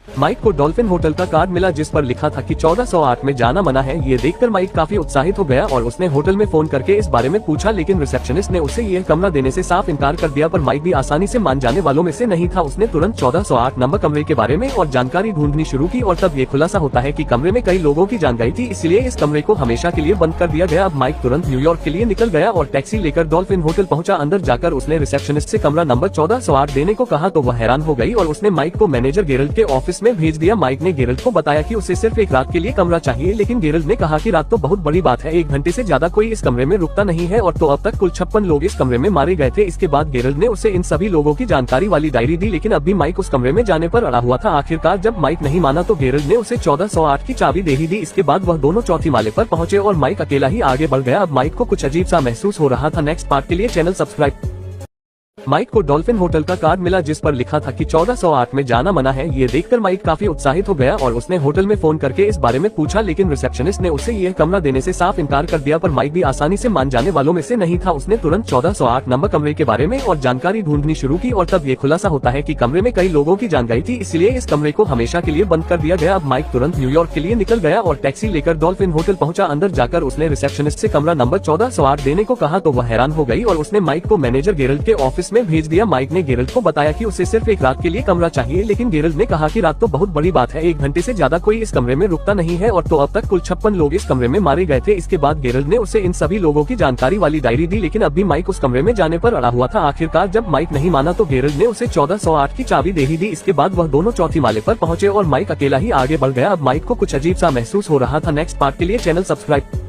Mic को dolphin hotel का card मिला जिस पर लिखा था कि 1408 में जाना मना है। ये देखकर माइक काफी उत्साहित हो गया और उसने होटल में फोन करके इस बारे में पूछा, लेकिन रिसेप्शनिस्ट ने उसे यह कमरा देने से साफ इनकार कर दिया। पर माइक भी आसानी से मान जाने वालों में से नहीं था। उसने तुरंत 1408 नंबर कमरे के बारे में और जानकारी ढूंढनी शुरू की और तब ये खुलासा होता है कि कमरे में कई लोगों की जान गई थी, इसलिए इस कमरे को हमेशा के लिए बंद कर दिया गया। अब माइक तुरंत न्यूयॉर्क के लिए निकल गया और टैक्सी लेकर डॉल्फिन होटल पहुंचा। अंदर जाकर उसने रिसेप्शनिस्ट से कमरा नंबर 1408 देने को कहा तो वह हैरान हो गई और उसने माइक को मैनेजर गेरल्ड के ऑफिस में भेज दिया। माइक ने गेरल्ड को बताया कि उसे सिर्फ एक रात के लिए कमरा चाहिए, लेकिन गेरल्ड ने कहा कि रात तो बहुत बड़ी बात है, 1 घंटे से ज्यादा कोई इस कमरे में रुकता नहीं है। और तो अब तक कुल 56 लोग इस कमरे में मारे गए थे। इसके बाद गेरल्ड ने उसे इन सभी लोगों की जानकारी वाली डायरी दी, लेकिन अब भी माइक उस कमरे में जाने पर अड़ा हुआ था। आखिरकार जब माइक नहीं माना तो गेरल्ड ने उसे 1408 की चाबी दे ही दी। इसके बाद वह दोनों चौथी माले पर पहुंचे और माइक अकेला ही आगे बढ़ गया। अब माइक को कुछ अजीब सा महसूस हो रहा था। नेक्स्ट पार्ट के लिए चैनल सब्सक्राइब। माइक को डॉल्फिन होटल का कार्ड मिला जिस पर लिखा था कि 1408 में जाना मना है। ये देखकर माइक काफी उत्साहित हो गया और उसने होटल में फोन करके इस बारे में पूछा, लेकिन रिसेप्शनिस्ट ने उसे यह कमरा देने से साफ इनकार कर दिया। पर माइक भी आसानी से मान जाने वालों में से नहीं था। उसने तुरंत 1408 नंबर कमरे के बारे में और जानकारी ढूंढनी शुरू की और तब ये खुलासा होता है कि कमरे में कई लोगों की जान गई थी, इसलिए इस कमरे को हमेशा के लिए बंद कर दिया गया। अब माइक तुरंत न्यूयॉर्क के लिए निकल गया और टैक्सी लेकर डॉल्फिन होटल पहुंचा। अंदर जाकर उसने रिसेप्शनिस्ट से कमरा नंबर 1408 देने को कहा तो वह हैरान हो गई और उसने माइक को मैनेजर गेरल्ड के ऑफिस में भेज दिया। माइक ने गेरल्ड को बताया कि उसे सिर्फ एक रात के लिए कमरा चाहिए, लेकिन गेरल्ड ने कहा कि रात तो बहुत बड़ी बात है, 1 घंटे से ज्यादा कोई इस कमरे में रुकता नहीं है। और तो अब तक कुल 56 लोग इस कमरे में मारे गए थे। इसके बाद गेरल्ड ने उसे इन सभी लोगों की जानकारी वाली डायरी दी, लेकिन अब भी माइक उस कमरे में जाने पर अड़ा हुआ था। आखिरकार जब माइक नहीं माना तो गेरल्ड ने उसे 1408 की चाबी दे ही दी। इसके बाद वह दोनों चौथी माले पर पहुंचे और माइक अकेला ही आगे बढ़ गया। अब माइक को कुछ अजीब सा महसूस हो रहा था। नेक्स्ट पार्ट के लिए चैनल सब्सक्राइब।